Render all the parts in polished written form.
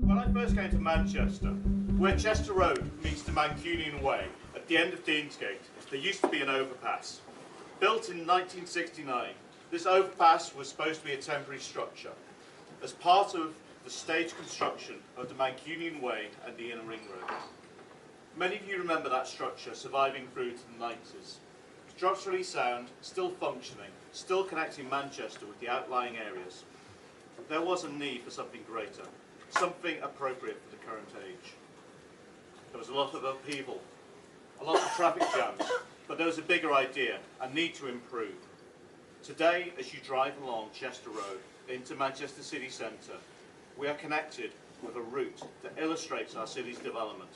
When I first came to Manchester, where Chester Road meets the Mancunian Way, at the end of Deansgate, there used to be an overpass. Built in 1969, this overpass was supposed to be a temporary structure, as part of the stage construction of the Mancunian Way and the Inner Ring Road. Many of you remember that structure surviving through to the 90s. Structurally sound, still functioning, still connecting Manchester with the outlying areas. There was a need for something greater, something appropriate for the current age. There was a lot of upheaval, a lot of traffic jams, but there was a bigger idea, a need to improve. Today, as you drive along Chester Road into Manchester city centre, we are connected with a route that illustrates our city's development,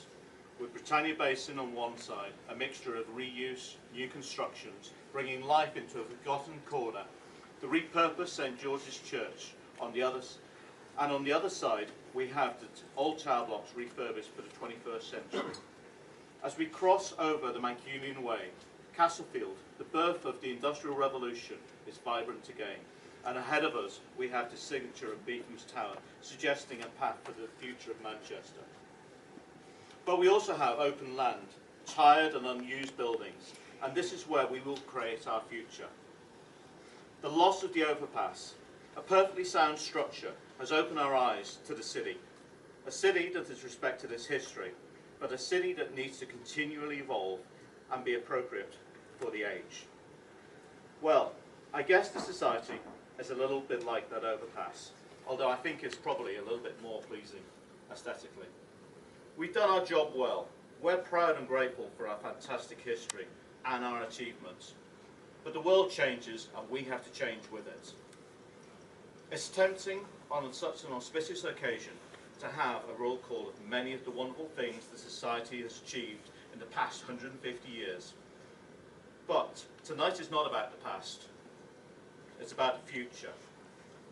with Britannia Basin on one side, a mixture of reuse, new constructions, bringing life into a forgotten corner, the repurposed St George's Church on the other, and on the other side we have the old tower blocks refurbished for the 21st century. As we cross over the Mancunian Way, Castlefield, the birth of the Industrial Revolution, is vibrant again, and ahead of us we have the signature of Beetham's Tower, suggesting a path for the future of Manchester. But we also have open land, tired and unused buildings, and this is where we will create our future. The loss of the overpass, a perfectly sound structure, has opened our eyes to the city. A city that has respected its history, but a city that needs to continually evolve and be appropriate for the age. Well, I guess the society is a little bit like that overpass, although I think it's probably a little bit more pleasing aesthetically. We've done our job well. We're proud and grateful for our fantastic history and our achievements. But the world changes and we have to change with it. It's tempting on such an auspicious occasion to have a roll call of many of the wonderful things the society has achieved in the past 150 years. But tonight is not about the past. It's about the future.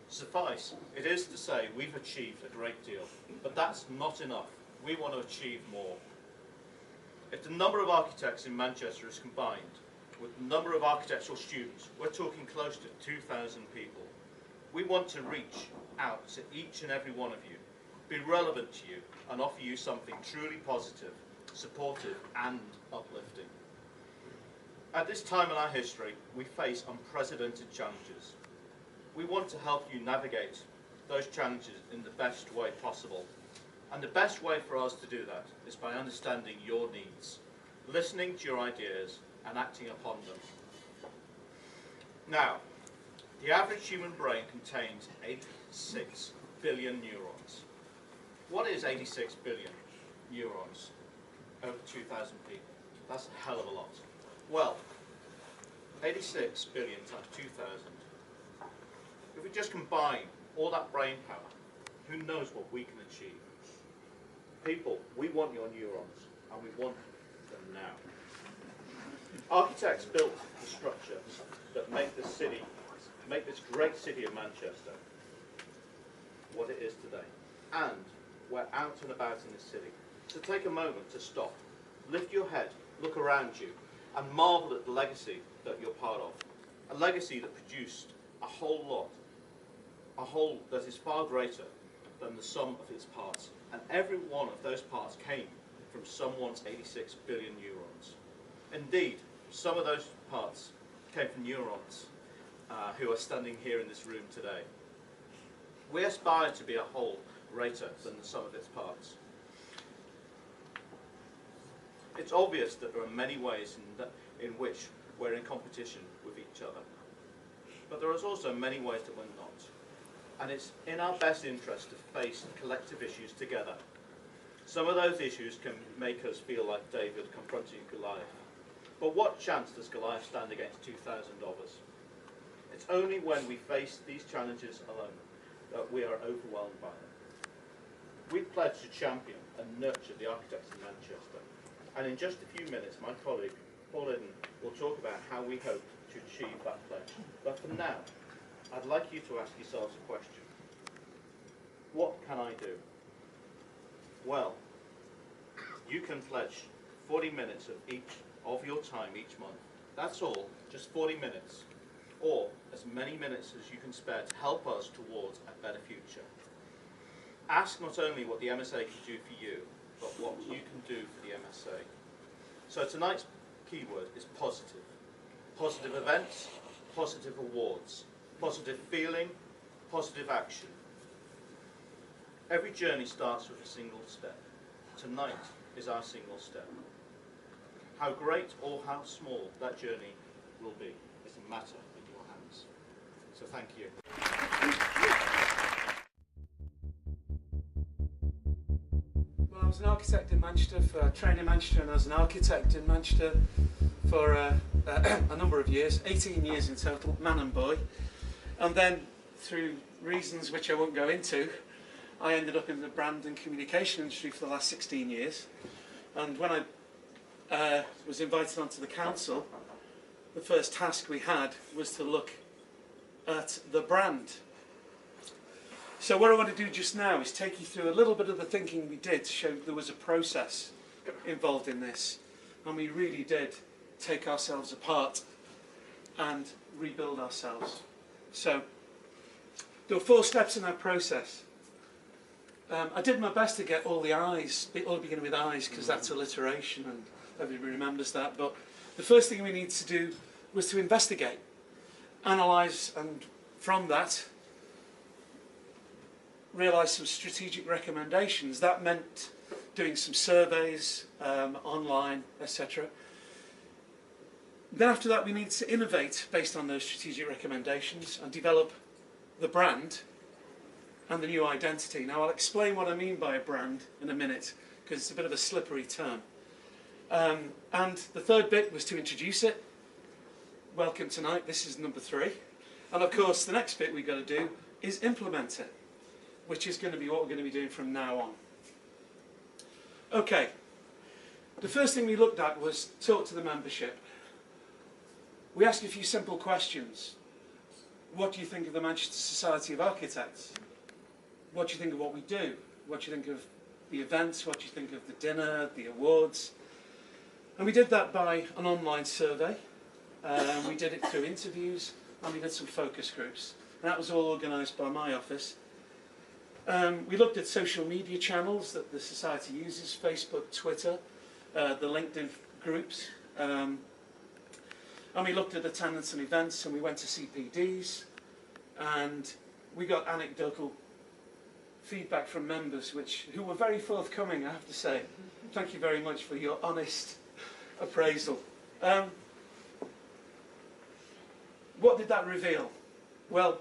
Suffice it is to say we've achieved a great deal, but that's not enough. We want to achieve more. If the number of architects in Manchester is combined with the number of architectural students, we're talking close to 2,000 people. We want to reach out to each and every one of you, be relevant to you, and offer you something truly positive, supportive, and uplifting. At this time in our history, we face unprecedented challenges. We want to help you navigate those challenges in the best way possible. And the best way for us to do that is by understanding your needs, listening to your ideas, and acting upon them. Now, the average human brain contains 86 billion neurons. What is 86 billion neurons over 2,000 people? That's a hell of a lot. Well, 86 billion times 2,000. If we just combine all that brain power, who knows what we can achieve? People, we want your neurons, and we want them now. Architects built the structures that make this city, make this great city of Manchester what it is today. And we're out and about in this city. So take a moment to stop, lift your head, look around you, and marvel at the legacy that you're part of. A legacy that produced a whole lot, a whole that is far greater than the sum of its parts. And every one of those parts came from someone's 86 billion neurons. Indeed, some of those parts came from neurons who are standing here in this room today. We aspire to be a whole greater than the sum of its parts. It's obvious that there are many ways in which we're in competition with each other. But there are also many ways that we're not. And it's in our best interest to face collective issues together. Some of those issues can make us feel like David confronting Goliath. But what chance does Goliath stand against 2,000 of us? It's only when we face these challenges alone that we are overwhelmed by them. We pledge to champion and nurture the architects in Manchester. And in just a few minutes, my colleague, Paul Eden, will talk about how we hope to achieve that pledge. But for now, I'd like you to ask yourselves a question. What can I do? Well, you can pledge 40 minutes of your time each month. That's all, just 40 minutes. Or as many minutes as you can spare to help us towards a better future. Ask not only what the MSA can do for you, but what you can do for the MSA. So tonight's keyword is positive. Positive events, positive awards, positive feeling, positive action. Every journey starts with a single step. Tonight is our single step. How great or how small that journey will be is a matter in your hands. So thank you. Well, I was an architect in Manchester, trained in Manchester, and I was an architect in Manchester for a number of years, 18 years in total, man and boy. And then, through reasons which I won't go into, I ended up in the brand and communication industry for the last 16 years. And when I was invited onto the council, the first task we had was to look at the brand. So what I want to do just now is take you through a little bit of the thinking we did to show there was a process involved in this. And we really did take ourselves apart and rebuild ourselves. So there were 4 steps in that process. I did my best to get all the I's, all beginning with I's, because that's alliteration and everybody remembers that. But the first thing we needed to do was to investigate, analyse, and from that realise some strategic recommendations. That meant doing some surveys online, etc. Then after that we needed to innovate based on those strategic recommendations and develop the brand and the new identity. Now I'll explain what I mean by a brand in a minute, because it's a bit of a slippery term. And the third bit was to introduce it. Welcome tonight, this is number 3. And of course the next bit we've got to do is implement it, which is going to be what we're going to be doing from now on. Okay, the first thing we looked at was talk to the membership. We asked a few simple questions. What do you think of the Manchester Society of Architects? What do you think of what we do? What do you think of the events? What do you think of the dinner, the awards? And we did that by an online survey. We did it through interviews, and we did some focus groups. And that was all organised by my office. We looked at social media channels that the Society uses, Facebook, Twitter, the LinkedIn groups. And we looked at attendance and events, and we went to CPDs, and we got anecdotal feedback from members who were very forthcoming, I have to say. Thank you very much for your honest appraisal. What did that reveal? Well,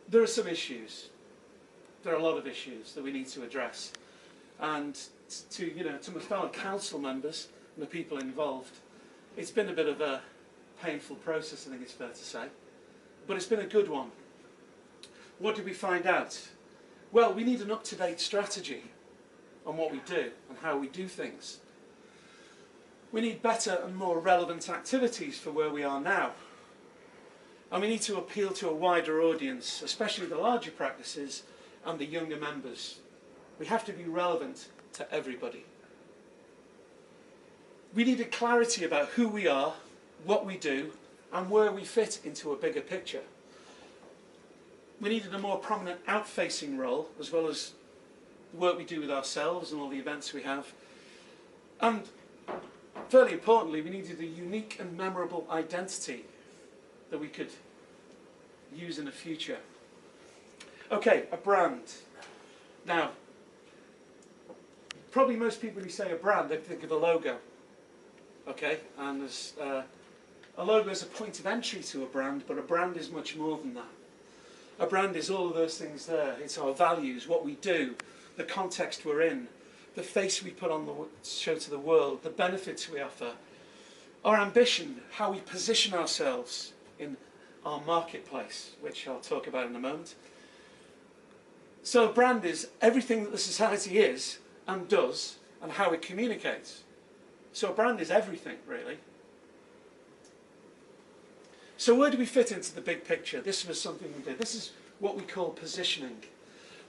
there are some issues. There are a lot of issues that we need to address. And to my fellow council members and the people involved, it's been a bit of a painful process, I think it's fair to say. But it's been a good one. What did we find out? Well, we need an up-to-date strategy on what we do and how we do things. We need better and more relevant activities for where we are now. And we need to appeal to a wider audience, especially the larger practices and the younger members. We have to be relevant to everybody. We needed clarity about who we are, what we do, and where we fit into a bigger picture. We needed a more prominent out-facing role, as well as the work we do with ourselves and all the events we have. And fairly importantly, we needed a unique and memorable identity that we could use in the future. Okay, a brand. Now, probably most people, when you say a brand, they think of a logo. Okay, and there's, a logo is a point of entry to a brand, but a brand is much more than that. A brand is all of those things there. It's our values, what we do, the context we're in, the face we put on the show to the world, the benefits we offer, our ambition, how we position ourselves in our marketplace, which I'll talk about in a moment. So a brand is everything that the society is and does and how it communicates. So a brand is everything, really. So where do we fit into the big picture? This was something we did. This is what we call positioning.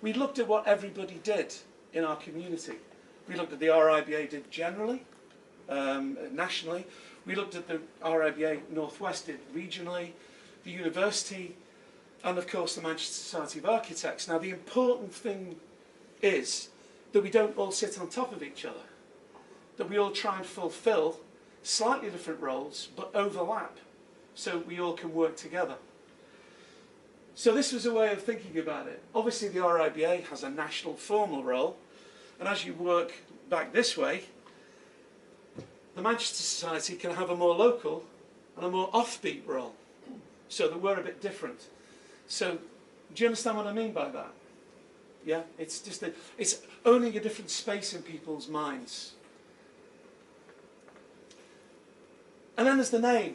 We looked at what everybody did in our community. We looked at the RIBA did generally, nationally. We looked at the RIBA Northwest did regionally, the university, and of course the Manchester Society of Architects. Now the important thing is that we don't all sit on top of each other, that we all try and fulfill slightly different roles but overlap so we all can work together. So this was a way of thinking about it. Obviously the RIBA has a national formal role, and as you work back this way, the Manchester Society can have a more local and a more offbeat role, so that we're a bit different. So, do you understand what I mean by that? Yeah, it's just it's owning a different space in people's minds. And then there's the name,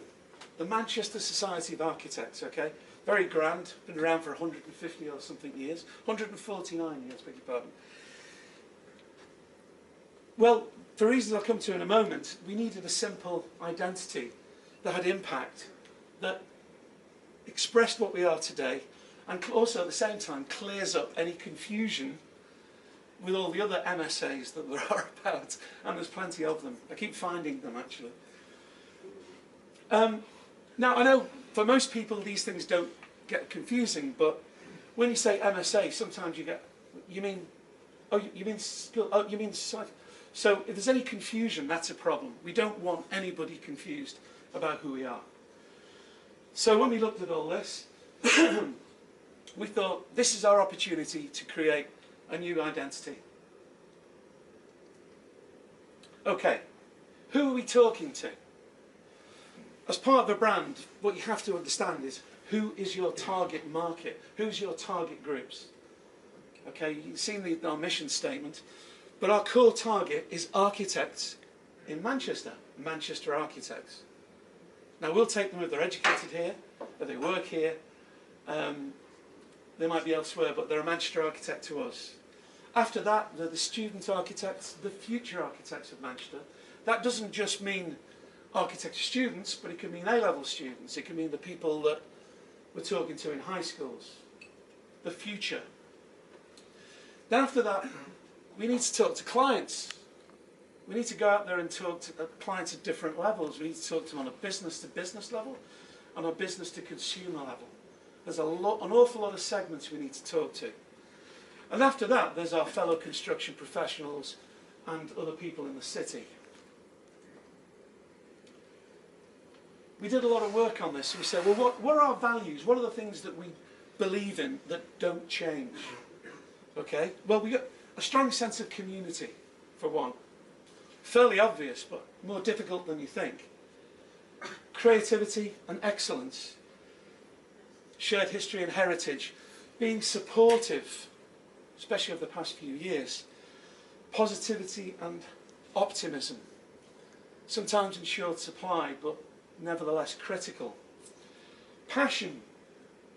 the Manchester Society of Architects, okay? Very grand, been around for 150 or something years, 149 years, beg your pardon. Well, for reasons I'll come to in a moment, we needed a simple identity that had impact, that expressed what we are today, and also at the same time clears up any confusion with all the other MSAs that there are about, and there's plenty of them. I keep finding them actually. Now I know for most people these things don't get confusing, but when you say MSA, sometimes you mean society. So if there's any confusion, that's a problem. We don't want anybody confused about who we are. So when we looked at all this, we thought this is our opportunity to create a new identity. Okay, who are we talking to? As part of a brand, what you have to understand is who is your target market? Who's your target groups? Okay, you've seen our mission statement, but our core target is architects in Manchester, Manchester architects. Now we'll take them if they're educated here, if they work here, they might be elsewhere, but they're a Manchester architect to us. After that, they're the student architects, the future architects of Manchester. That doesn't just mean architecture students, but it can mean A-level students. It can mean the people that we're talking to in high schools. The future. Then after that, we need to talk to clients. We need to go out there and talk to clients at different levels. We need to talk to them on a business-to-business level, on a business-to-consumer level. There's an awful lot of segments we need to talk to. And after that, there's our fellow construction professionals and other people in the city. We did a lot of work on this. We said, well, what are our values? What are the things that we believe in that don't change? Okay, well, we got a strong sense of community, for one. Fairly obvious, but more difficult than you think. Creativity and excellence. Shared history and heritage. Being supportive, especially over the past few years. Positivity and optimism. Sometimes in short supply, but nevertheless critical. Passion,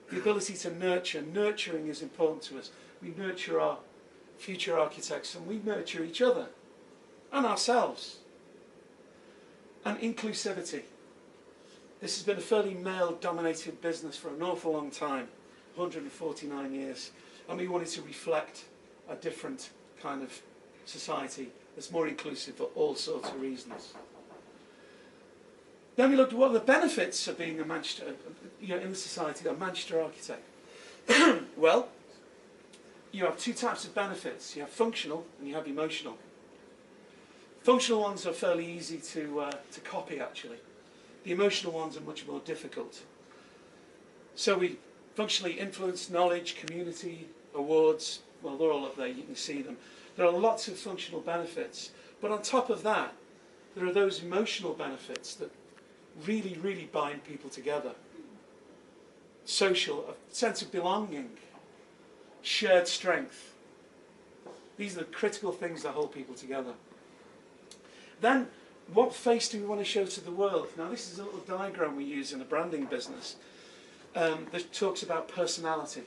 the ability to nurture. Nurturing is important to us. We nurture our future architects and we nurture each other and ourselves. And inclusivity. This has been a fairly male-dominated business for an awful long time, 149 years, and we wanted to reflect a different kind of society that's more inclusive for all sorts of reasons. Then we looked at what are the benefits of being a Manchester, in the society, a Manchester architect. Well, you have two types of benefits. You have functional and you have emotional. Functional ones are fairly easy to copy, actually. The emotional ones are much more difficult. So we functionally influence knowledge, community, awards. Well, they're all up there, you can see them. There are lots of functional benefits. But on top of that, there are those emotional benefits that really, really bind people together. Social, a sense of belonging, shared strength. These are the critical things that hold people together. Then, what face do we want to show to the world? Now, this is a little diagram we use in the branding business that talks about personality.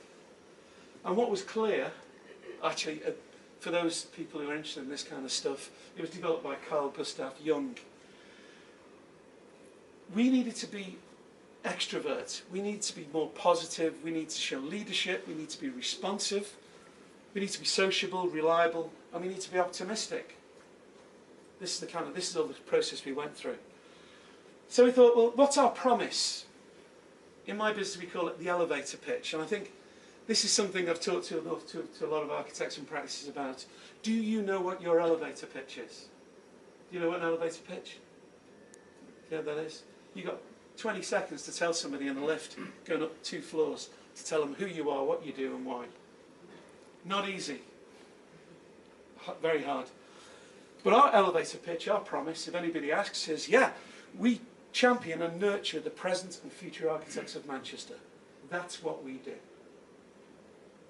And what was clear, actually, for those people who are interested in this kind of stuff, it was developed by Carl Gustav Jung. We needed to be extrovert. We need to be more positive. We need to show leadership. We need to be responsive. We need to be sociable, reliable, and we need to be optimistic. This is all the process we went through. So we thought, well, what's our promise? In my business, we call it the elevator pitch, and I think this is something I've talked to a lot of architects and practices about. Do you know what your elevator pitch is? Do you know what an elevator pitch? Yeah, that is. You've got 20 seconds to tell somebody in the lift going up 2 floors to tell them who you are, what you do, and why. Not easy. Very hard. But our elevator pitch, our promise, if anybody asks, is, yeah, we champion and nurture the present and future architects of Manchester. That's what we do.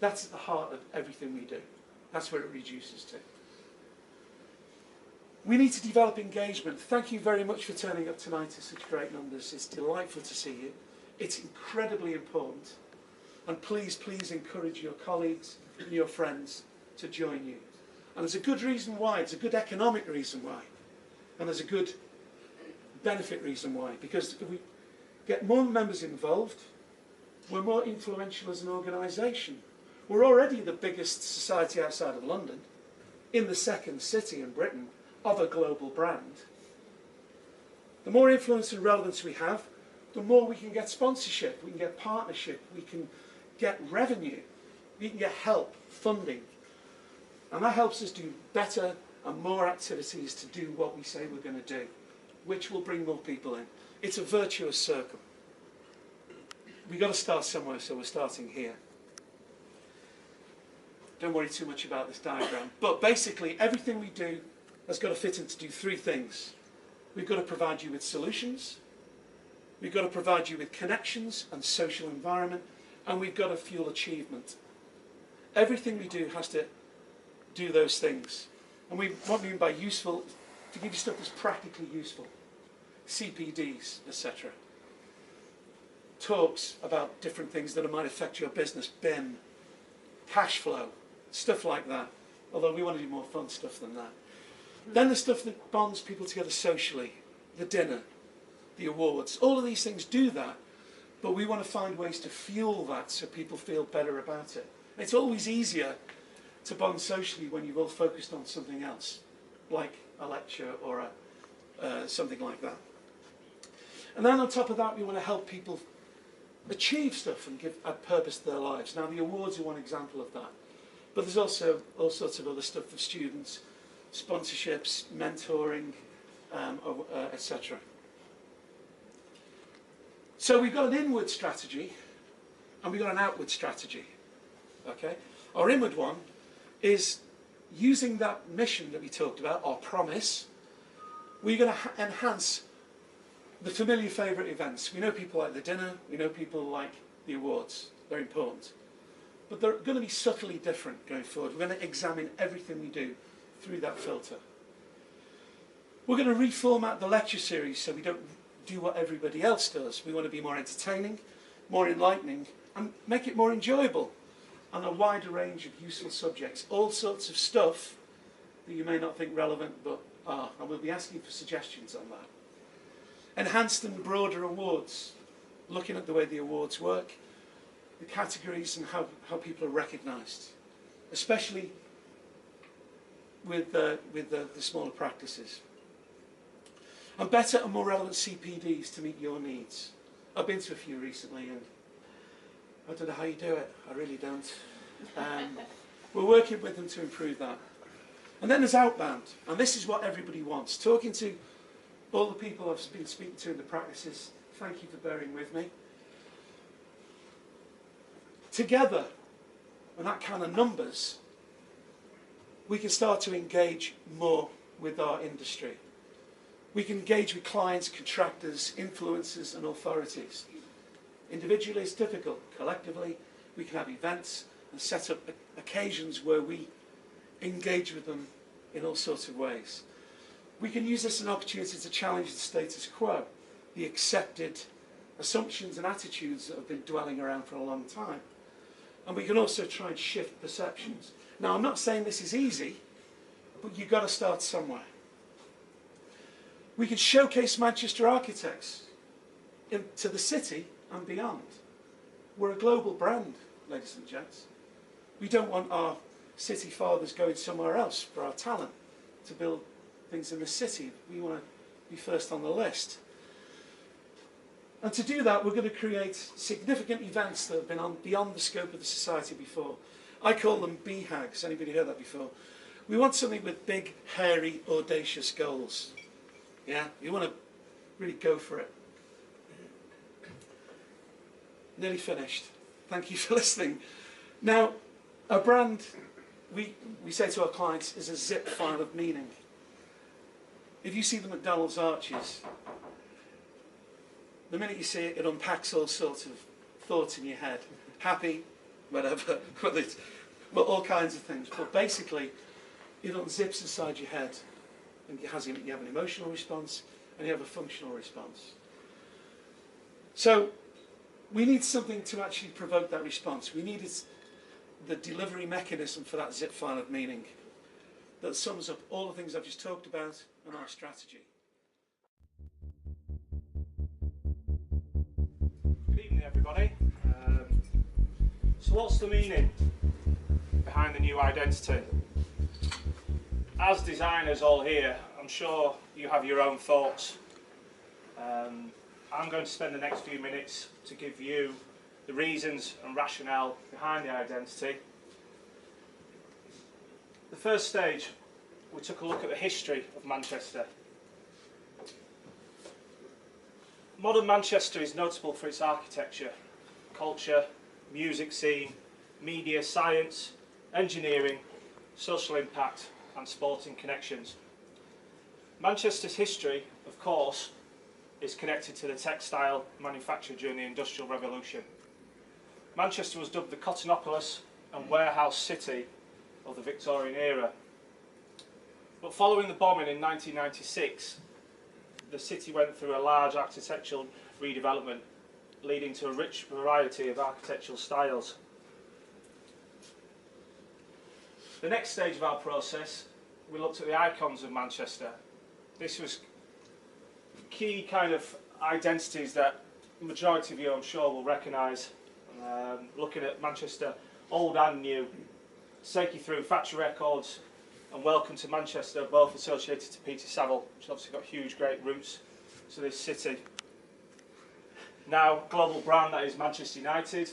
That's at the heart of everything we do. That's where it reduces to. We need to develop engagement. Thank you very much for turning up tonight to such great numbers. It's delightful to see you. It's incredibly important. And please, please encourage your colleagues and your friends to join you. And there's a good reason why. It's a good economic reason why. And there's a good benefit reason why. Because if we get more members involved, we're more influential as an organisation. We're already the biggest society outside of London, in the second city in Britain, of a global brand. The more influence and relevance we have, the more we can get sponsorship, we can get partnership, we can get revenue, we can get help, funding. And that helps us do better and more activities to do what we say we're going to do, which will bring more people in. It's a virtuous circle. We've got to start somewhere, so we're starting here. Don't worry too much about this diagram. But basically, everything we do has got to fit into do 3 things. We've got to provide you with solutions. We've got to provide you with connections and social environment. And we've got to fuel achievement. Everything we do has to do those things. And what we mean by useful, to give you stuff that's practically useful. CPDs, etc. Talks about different things that might affect your business. BIM, cash flow, stuff like that. Although we want to do more fun stuff than that. Then the stuff that bonds people together socially. The dinner, the awards. All of these things do that. But we want to find ways to fuel that so people feel better about it. It's always easier to bond socially when you've all focused on something else, like a lecture or something like that. And then on top of that, we want to help people achieve stuff and give a purpose to their lives. Now, the awards are one example of that. But there's also all sorts of other stuff for students, sponsorships, mentoring, etc. So we've got an inward strategy and we've got an outward strategy. Okay? Our inward one is using that mission that we talked about, our promise. We're going to enhance the familiar favourite events. We know people like the dinner, we know people like the awards. They're important. But they're going to be subtly different going forward. We're going to examine everything we do through that filter. We're going to reformat the lecture series so we don't do what everybody else does. We want to be more entertaining, more enlightening, and make it more enjoyable. And a wider range of useful subjects. All sorts of stuff that you may not think relevant, but are. And we'll be asking for suggestions on that. Enhanced and broader awards. Looking at the way the awards work, the categories and how people are recognised. Especially with the smaller practices. And better and more relevant CPDs to meet your needs. I've been to a few recently and I don't know how you do it, I really don't. We're working with them to improve that. And then there's outbound, and this is what everybody wants. Talking to all the people I've been speaking to in the practices, thank you for bearing with me. Together, and that kind of numbers, we can start to engage more with our industry. We can engage with clients, contractors, influencers and authorities. Individually it's difficult. Collectively we can have events and set up occasions where we engage with them in all sorts of ways. We can use this as an opportunity to challenge the status quo, the accepted assumptions and attitudes that have been dwelling around for a long time. And we can also try and shift perceptions. Now, I'm not saying this is easy, but you've got to start somewhere. We can showcase Manchester architects. to the city and beyond. We're a global brand, ladies and gents. We don't want our city fathers going somewhere else for our talent to build things in the city. We want to be first on the list. And to do that, we're going to create significant events that have been beyond the scope of the society before. I call them BHAGs. Anybody heard that before? We want something with big, hairy, audacious goals. Yeah? You want to really go for it. Nearly finished. Thank you for listening. Now, a brand, we say to our clients, is a zip file of meaning. If you see the McDonald's arches, the minute you see it, it unpacks all sorts of thoughts in your head. Happy, whatever, well, all kinds of things. But basically, it unzips inside your head, and you have an emotional response, and you have a functional response. So, we need something to actually provoke that response. We need the delivery mechanism for that zip file of meaning that sums up all the things I've just talked about and our strategy. Good evening, everybody. So what's the meaning behind the new identity? As designers all here, I'm sure you have your own thoughts. I'm going to spend the next few minutes to give you the reasons and rationale behind the identity. The first stage, we took a look at the history of Manchester. Modern Manchester is notable for its architecture, culture, music scene, media, science, engineering, social impact and sporting connections. Manchester's history, of course, is connected to the textile manufacture during the Industrial Revolution. Manchester was dubbed the Cottonopolis and warehouse city of the Victorian era. But following the bombing in 1996, the city went through a large architectural redevelopment, leading to a rich variety of architectural styles. The next stage of our process, we looked at the icons of Manchester. This was key kind of identities that the majority of you, I'm sure, will recognise. Looking at Manchester, old and new, take you through factory records and Welcome to Manchester, both associated to Peter Saville, which obviously got huge, great roots to this city. Now, global brand, that is Manchester United.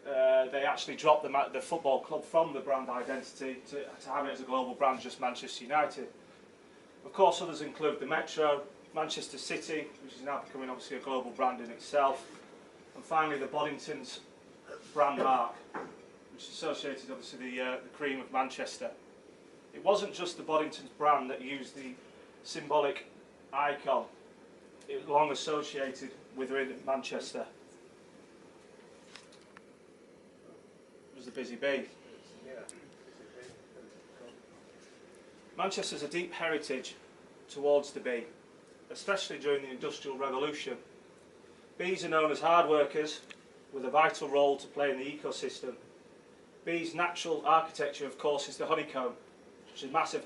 They actually dropped the football club from the brand identity to have it as a global brand, just Manchester United. Of course, others include the Metro, Manchester City, which is now becoming obviously a global brand in itself, and finally the Boddington's brand mark, which is associated obviously the cream of Manchester. It wasn't just the Boddington's brand that used the symbolic icon. It was long associated within Manchester. It was the busy bee. Manchester has a deep heritage towards the bee, especially during the Industrial Revolution. Bees are known as hard workers with a vital role to play in the ecosystem. Bees' natural architecture, of course, is the honeycomb, which is massive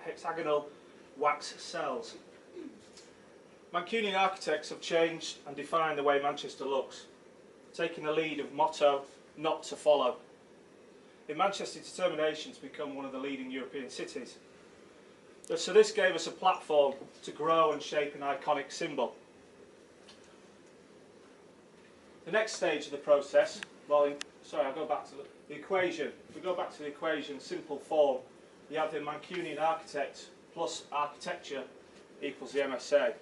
hexagonal wax cells. Mancunian architects have changed and defined the way Manchester looks, taking the lead of motto, not to follow. In Manchester, determination to become one of the leading European cities. So this gave us a platform to grow and shape an iconic symbol. The next stage of the process, I'll go back to the equation. If we go back to the equation, simple form, you have the Mancunian architect plus architecture equals the MSA.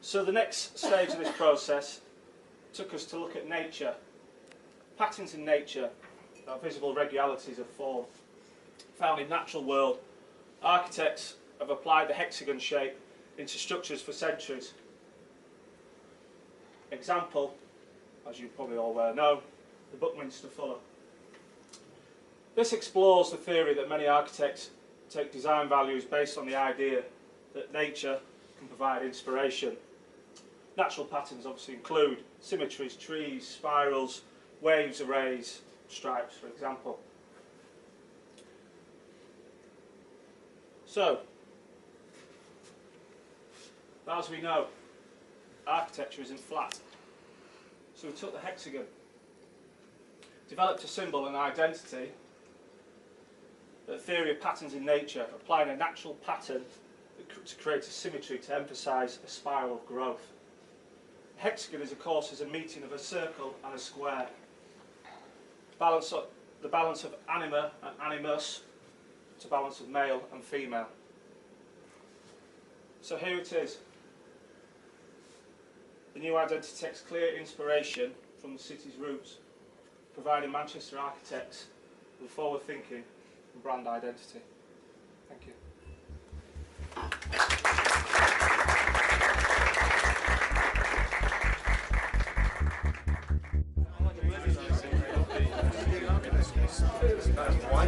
So the next stage of this process took us to look at nature. Patterns in nature are visible regularities of form found in natural world. Architects have applied the hexagon shape into structures for centuries. Example, as you probably all well know, the Buckminster Fuller. This explores the theory that many architects take design values based on the idea that nature can provide inspiration. Natural patterns obviously include symmetries, trees, spirals, waves, arrays, stripes, for example. So, as we know, architecture isn't flat. So we took the hexagon, developed a symbol and identity, a theory of patterns in nature, applying a natural pattern to create a symmetry to emphasise a spiral of growth. A hexagon is, of course, a meeting of a circle and a square. The balance of anima and animus to balance of male and female. So here it is. The new identity takes clear inspiration from the city's roots, providing Manchester architects with forward thinking and brand identity. Thank you. Why